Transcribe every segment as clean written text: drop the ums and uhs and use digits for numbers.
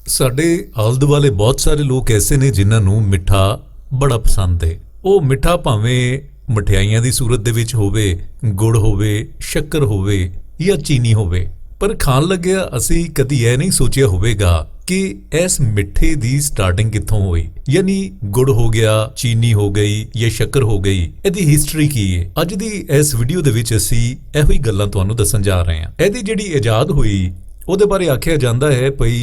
ਸਾਡੇ ਆਲੇ ਦੁਆਲੇ ਬਹੁਤ ਸਾਰੇ ਲੋਕ ਐਸੇ ਨੇ ਜਿਨ੍ਹਾਂ ਨੂੰ ਮਿੱਠਾ ਬੜਾ ਪਸੰਦ ਹੈ। ਉਹ ਮਿੱਠਾ ਭਾਵੇਂ ਮਠਿਆਈਆਂ ਦੀ ਸੂਰਤ ਦੇ ਵਿੱਚ ਹੋਵੇ, ਗੁੜ ਹੋਵੇ, ਸ਼ੱਕਰ ਹੋਵੇ ਜਾਂ ਚੀਨੀ ਹੋਵੇ, ਪਰ ਖਾਣ ਲੱਗਿਆ ਅਸੀਂ ਕਦੀ ਇਹ ਨਹੀਂ ਸੋਚਿਆ ਹੋਵੇਗਾ ਕਿ ਇਸ ਮਿੱਠੇ ਦੀ ਸਟਾਰਟਿੰਗ ਕਿੱਥੋਂ ਹੋਈ। ਯਾਨੀ ਗੁੜ ਹੋ ਗਿਆ, ਚੀਨੀ ਹੋ ਗਈ ਜਾਂ ਸ਼ੱਕਰ ਹੋ ਗਈ, ਇਹਦੀ ਹਿਸਟਰੀ ਕੀ ਹੈ। ਅੱਜ ਦੀ ਇਸ ਵੀਡੀਓ ਦੇ ਵਿੱਚ ਅਸੀਂ ਇਹੋ ਹੀ ਗੱਲਾਂ ਤੁਹਾਨੂੰ ਦੱਸਣ ਜਾ ਰਹੇ ਹਾਂ। ਇਹਦੀ ਜਿਹੜੀ ਇਜਾਦ ਹੋਈ ਉਹਦੇ ਬਾਰੇ ਆਖਿਆ ਜਾਂਦਾ ਹੈ ਭਈ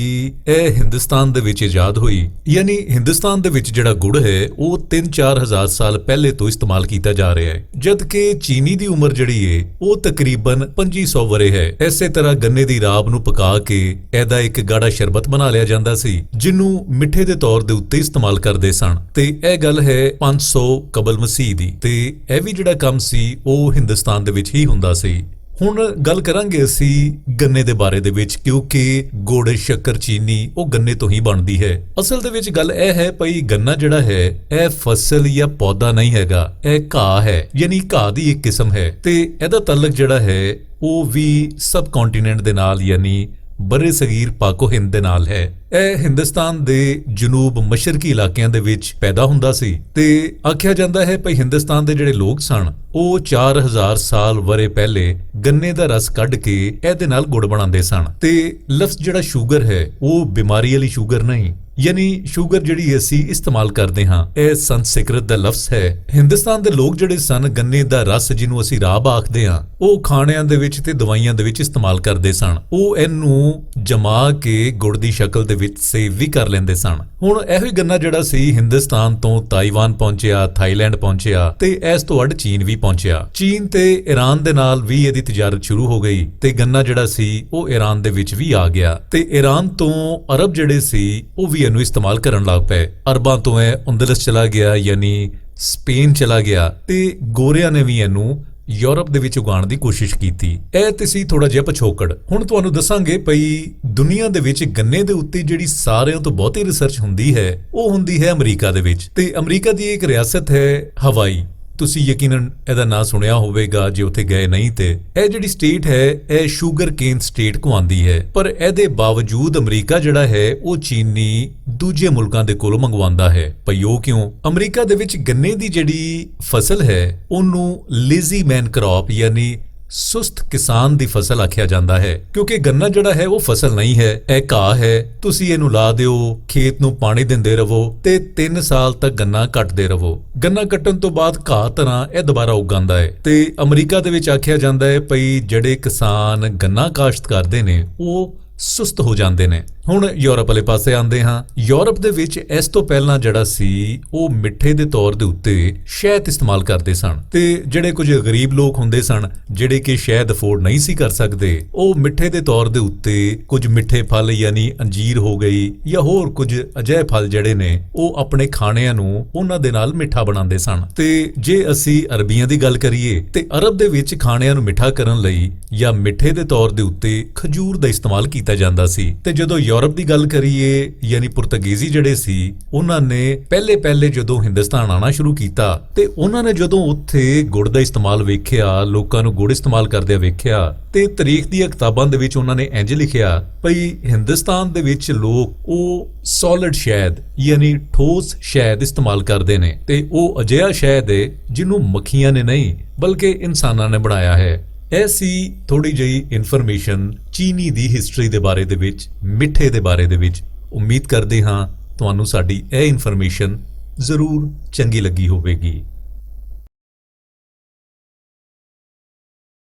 ਇਹ ਹਿੰਦੁਸਤਾਨ ਦੇ ਵਿੱਚ ਇਜਾਦ ਹੋਈ। ਯਾਨੀ ਹਿੰਦੁਸਤਾਨ ਦੇ ਵਿੱਚ ਜਿਹੜਾ ਗੁੜ ਹੈ ਉਹ 3-4 ਹਜ਼ਾਰ ਸਾਲ ਪਹਿਲੇ ਤੋਂ ਇਸਤੇਮਾਲ ਕੀਤਾ ਜਾ ਰਿਹਾ ਹੈ, ਜਦ ਕਿ ਚੀਨੀ ਦੀ ਉਮਰ ਜਿਹੜੀ ਹੈ ਉਹ ਤਕਰੀਬਨ 2500 ਵਰੇ ਹੈ। ਇਸੇ ਤਰ੍ਹਾਂ ਗੰਨੇ ਦੀ ਰਾਬ ਨੂੰ ਪਕਾ ਕੇ ਇਹਦਾ ਇੱਕ ਗਾੜਾ ਸ਼ਰਬਤ ਬਣਾ ਲਿਆ ਜਾਂਦਾ ਸੀ, ਜਿਹਨੂੰ ਮਿੱਠੇ ਦੇ ਤੌਰ ਦੇ ਉੱਤੇ ਇਸਤੇਮਾਲ ਕਰਦੇ ਸਨ। ਤੇ ਇਹ ਗੱਲ ਹੈ 500 ਕਬਲ ਮਸੀਹ ਦੀ, ਤੇ ਇਹ ਵੀ ਜਿਹੜਾ ਕੰਮ ਸੀ ਉਹ ਹਿੰਦੁਸਤਾਨ ਦੇ ਵਿੱਚ ਹੀ ਹੁੰਦਾ ਸੀ। ਹੁਣ ਗੱਲ ਕਰਾਂਗੇ ਅਸੀਂ ਗੰਨੇ ਦੇ ਬਾਰੇ ਦੇ ਵਿੱਚ, ਕਿਉਂਕਿ ਗੁੜ, ਸ਼ੱਕਰ, ਚੀਨੀ ਉਹ ਗੰਨੇ ਤੋਂ ਹੀ ਬਣਦੀ ਹੈ। ਅਸਲ ਦੇ ਵਿੱਚ ਗੱਲ ਇਹ ਹੈ ਭਈ ਗੰਨਾ ਜਿਹੜਾ ਹੈ ਇਹ ਫਸਲ ਜਾਂ ਪੌਦਾ ਨਹੀਂ ਹੈਗਾ, ਇਹ ਘਾਹ ਹੈ, ਯਾਨੀ ਘਾਹ ਦੀ ਇੱਕ ਕਿਸਮ ਹੈ। ਤੇ ਇਹਦਾ ਤਾਲੁਕ ਜਿਹੜਾ ਹੈ ਉਹ ਵੀ ਸਬ ਕੰਟੀਨੈਂਟ ਦੇ ਨਾਲ ਯਾਨੀ ਬਰੇ ਸਗੀਰ ਪਾਕੋ ਹਿੰਦ ਦੇ ਨਾਲ ਹੈ। ਇਹ ਹਿੰਦੁਸਤਾਨ ਦੇ ਜਨੂਬ ਮਸ਼ਰਕੀ ਇਲਾਕਿਆਂ ਦੇ ਵਿੱਚ ਪੈਦਾ ਹੁੰਦਾ ਸੀ ਤੇ ਆਖਿਆ ਜਾਂਦਾ ਹੈ ਭਈ ਹਿੰਦੁਸਤਾਨ ਦੇ ਜਿਹੜੇ ਲੋਕ ਸਨ ਉਹ 4000 ਸਾਲ ਵਰੇ ਪਹਿਲੇ ਗੰਨੇ ਦਾ ਰਸ ਕੱਢ ਕੇ ਇਹਦੇ ਨਾਲ ਗੁੜ ਬਣਾਉਂਦੇ ਸਨ। ਤੇ ਲਫ਼ਜ਼ ਜਿਹੜਾ ਸ਼ੂਗਰ ਹੈ ਉਹ ਬਿਮਾਰੀ ਵਾਲੀ ਸ਼ੂਗਰ ਨਹੀਂ, ਯਾਨੀ ਸ਼ੂਗਰ ਜਿਹੜੀ ਅਸੀਂ ਇਸਤੇਮਾਲ ਕਰਦੇ ਹਾਂ ਇਹ ਸੰਸਕ੍ਰਿਤ ਦਾ ਲਫ਼ਜ਼ ਹੈ। ਹਿੰਦੁਸਤਾਨ ਦੇ ਲੋਕ ਜਿਹੜੇ ਸਨ ਗੰਨੇ ਦਾ ਰਸ ਜਿਹਨੂੰ ਅਸੀਂ ਰਾਬ ਆਖਦੇ ਹਾਂ ਉਹ ਖਾਣਿਆਂ ਦੇ ਵਿੱਚ ਤੇ ਦਵਾਈਆਂ ਦੇ ਵਿੱਚ ਇਸਤੇਮਾਲ ਕਰਦੇ ਸਨ। ਉਹ ਇਹਨੂੰ ਜਮਾ ਕੇ ਗੁੜ ਦੀ ਸ਼ਕਲ ਦੇ ਵਿੱਚ ਸੇਵ ਵੀ ਕਰ ਲੈਂਦੇ ਸਨ। ਹੁਣ ਇਹੋ ਹੀ ਗੰਨਾ ਜਿਹੜਾ ਸੀ ਹਿੰਦੁਸਤਾਨ ਤੋਂ ਤਾਈਵਾਨ ਪਹੁੰਚਿਆ, ਥਾਈਲੈਂਡ ਪਹੁੰਚਿਆ ਤੇ ਇਸ ਤੋਂ ਅੱਡ ਚੀਨ ਵੀ ਪਹੁੰਚਿਆ। ਚੀਨ ਤੇ ਈਰਾਨ ਦੇ ਨਾਲ ਵੀ ਇਹਦੀ ਤਿਜਾਰਤ ਸ਼ੁਰੂ ਹੋ ਗਈ ਤੇ ਗੰਨਾ ਜਿਹੜਾ ਸੀ ਉਹ ਈਰਾਨ ਦੇ ਵਿੱਚ ਵੀ ਆ ਗਿਆ ਤੇ ਈਰਾਨ ਤੋਂ ਅਰਬ ਜਿਹੜੇ ਸੀ ਉਹ ਵੀ ਇਹਨੂੰ ਇਸਤੇਮਾਲ ਕਰਨ ਲੱਗ ਪਏ। ਅਰਬਾਂ ਤੋਂ ਇਹ ਅੰਦਲਸ ਚਲਾ ਗਿਆ ਯਾਨੀ ਸਪੇਨ ਚਲਾ ਗਿਆ ਤੇ ਗੋਰਿਆਂ ਨੇ ਵੀ ਇਹਨੂੰ ਯੂਰਪ ਦੇ ਵਿੱਚ ਉਗਾਉਣ ਦੀ ਕੋਸ਼ਿਸ਼ ਕੀਤੀ। ਇਹ ਤੇ ਸੀ ਥੋੜਾ ਜਿਹਾ ਪਿਛੋਕੜ। ਹੁਣ ਤੁਹਾਨੂੰ ਦੱਸਾਂਗੇ ਭਈ ਦੁਨੀਆ ਦੇ ਵਿੱਚ ਗੰਨੇ ਦੇ ਉੱਤੇ ਜਿਹੜੀ ਸਾਰਿਆਂ ਤੋਂ ਬਹੁਤੀ ਰਿਸਰਚ ਹੁੰਦੀ ਹੈ ਉਹ ਹੁੰਦੀ ਹੈ ਅਮਰੀਕਾ ਦੇ ਵਿੱਚ। ਤੇ ਅਮਰੀਕਾ ਦੀ ਇੱਕ ਰਿਆਸਤ ਹੈ ਹਵਾਈ। ਤੁਸੀਂ ਯਕੀਨਨ ਇਹਦਾ ਨਾਂ ਸੁਣਿਆ ਹੋਵੇਗਾ ਜੇ ਉੱਥੇ ਗਏ ਨਹੀਂ ਤੇ। ਇਹ ਜਿਹੜੀ ਸਟੇਟ ਹੈ ਇਹ ਸ਼ੂਗਰ ਕੇਨ ਸਟੇਟ ਕਹਾਉਂਦੀ ਹੈ, ਪਰ ਇਹਦੇ ਬਾਵਜੂਦ ਅਮਰੀਕਾ ਜਿਹੜਾ ਹੈ ਉਹ ਚੀਨੀ ਦੂਜੇ ਮੁਲਕਾਂ ਦੇ ਕੋਲੋਂ ਮੰਗਵਾਉਂਦਾ ਹੈ। ਭਈ ਉਹ ਕਿਉਂ? ਅਮਰੀਕਾ ਦੇ ਵਿੱਚ ਗੰਨੇ ਦੀ ਜਿਹੜੀ ਫਸਲ ਹੈ ਉਹਨੂੰ ਲੇਜ਼ੀ ਮੈਨ ਕ੍ਰੌਪ ਯਾਨੀ ਸੁਸਤ ਕਿਸਾਨ ਦੀ ਫਸਲ ਆਖਿਆ ਜਾਂਦਾ ਹੈ, ਕਿਉਂਕਿ ਗੰਨਾ ਜਿਹੜਾ ਹੈ ਉਹ ਫਸਲ ਨਹੀਂ ਹੈ, ਇਹ ਘਾਹ ਹੈ। ਤੁਸੀਂ ਇਹਨੂੰ ਲਾ ਦਿਓ, ਖੇਤ ਨੂੰ ਪਾਣੀ ਦਿੰਦੇ ਰਹੋ ਤੇ 3 ਸਾਲ ਤੱਕ ਗੰਨਾ ਕੱਟਦੇ ਰਹੋ। ਗੰਨਾ ਕੱਟਣ ਤੋਂ ਬਾਅਦ ਘਾਹ ਤਰ੍ਹਾਂ ਇਹ ਦੁਬਾਰਾ ਉਗਾਉਂਦਾ ਹੈ। ਤੇ ਅਮਰੀਕਾ ਦੇ ਵਿੱਚ ਆਖਿਆ ਜਾਂਦਾ ਹੈ ਭਈ ਜਿਹੜੇ ਕਿਸਾਨ ਗੰਨਾ ਕਾਸ਼ਤ ਕਰਦੇ ਨੇ ਉਹ ਸੁਸਤ ਹੋ ਜਾਂਦੇ ਨੇ। ਹੁਣ ਯੂਰਪ ਵਾਲੇ ਪਾਸੇ ਆਉਂਦੇ ਹਾਂ। ਯੂਰਪ ਦੇ ਵਿੱਚ ਇਸ ਤੋਂ ਪਹਿਲਾਂ ਜਿਹੜਾ ਸੀ ਉਹ ਮਿੱਠੇ ਦੇ ਤੌਰ ਦੇ ਉੱਤੇ ਸ਼ਹਿਦ ਇਸਤੇਮਾਲ ਕਰਦੇ ਸਨ ਤੇ ਜਿਹੜੇ ਕੁਝ ਗਰੀਬ ਲੋਕ ਹੁੰਦੇ ਸਨ ਜਿਹੜੇ ਕਿ ਸ਼ਹਿਦ ਅਫੋਰਡ ਨਹੀਂ ਸੀ ਕਰ ਸਕਦੇ, ਉਹ ਮਿੱਠੇ ਦੇ ਤੌਰ ਦੇ ਉੱਤੇ ਕੁਝ ਮਿੱਠੇ ਫਲ ਯਾਨੀ ਅੰਜੀਰ ਹੋ ਗਈ ਜਾਂ ਹੋਰ ਕੁਝ ਅਜਿਹੇ ਫਲ ਜਿਹੜੇ ਨੇ ਉਹ ਆਪਣੇ ਖਾਣਿਆਂ ਨੂੰ ਉਹਨਾਂ ਦੇ ਨਾਲ ਮਿੱਠਾ ਬਣਾਉਂਦੇ ਸਨ। ਤੇ ਜੇ ਅਸੀਂ ਅਰਬੀਆਂ ਦੀ ਗੱਲ ਕਰੀਏ ਤੇ ਅਰਬ ਦੇ ਵਿੱਚ ਖਾਣਿਆਂ ਨੂੰ ਮਿੱਠਾ ਕਰਨ ਲਈ ਜਾਂ ਮਿੱਠੇ ਦੇ ਤੌਰ ਦੇ ਉੱਤੇ ਖਜੂਰ ਦਾ ਇਸਤੇਮਾਲ ਕੀਤਾ ਜਾਂਦਾ ਸੀ। ਤੇ ਜਦੋਂ ਯੂਰਪ ਦੀ ਗੱਲ ਕਰੀਏ ਯਾਨੀ ਪੁਰਤਗਾਲੀ ਜਿਹੜੇ ਸੀ ਉਹਨਾਂ ਨੇ ਪਹਿਲੇ ਜਦੋਂ ਹਿੰਦੁਸਤਾਨ ਆਣਾ ਸ਼ੁਰੂ ਕੀਤਾ ਤੇ ਉਹਨਾਂ ਨੇ ਜਦੋਂ ਉੱਥੇ ਗੁੜ ਦਾ ਇਸਤੇਮਾਲ ਵੇਖਿਆ, ਲੋਕਾਂ ਨੂੰ ਗੁੜ ਇਸਤੇਮਾਲ ਕਰਦਿਆਂ ਵੇਖਿਆ ਤੇ ਤਾਰੀਖ ਦੀਆਂ ਕਿਤਾਬਾਂ ਦੇ ਵਿੱਚ ਉਹਨਾਂ ਨੇ ਇੰਜ ਲਿਖਿਆ ਭਈ ਹਿੰਦੁਸਤਾਨ ਦੇ ਵਿੱਚ ਲੋਕ ਉਹ ਸੋਲਿਡ ਸ਼ਹਿਦ ਯਾਨੀ ਠੋਸ ਸ਼ਹਿਦ ਇਸਤੇਮਾਲ ਕਰਦੇ ਨੇ ਤੇ ਉਹ ਅਜਿਹਾ ਸ਼ਹਿਦ ਹੈ ਜਿਹਨੂੰ ਮੱਖੀਆਂ ਨੇ ਨਹੀਂ ਬਲਕਿ ਇਨਸਾਨਾਂ ਨੇ ਬਣਾਇਆ ਹੈ। ਇਹ ਸੀ ਥੋੜੀ ਜਿਹੀ ਇਨਫੋਰਮੇਸ਼ਨ ਚੀਨੀ ਦੀ ਹਿਸਟਰੀ ਦੇ ਬਾਰੇ ਦੇ ਵਿੱਚ, ਮਿੱਠੇ ਦੇ ਬਾਰੇ ਦੇ ਵਿੱਚ। ਉਮੀਦ ਕਰਦੇ ਹਾਂ ਤੁਹਾਨੂੰ ਸਾਡੀ ਇਹ ਇਨਫੋਰਮੇਸ਼ਨ ਜ਼ਰੂਰ ਚੰਗੀ ਲੱਗੀ ਹੋਵੇਗੀ।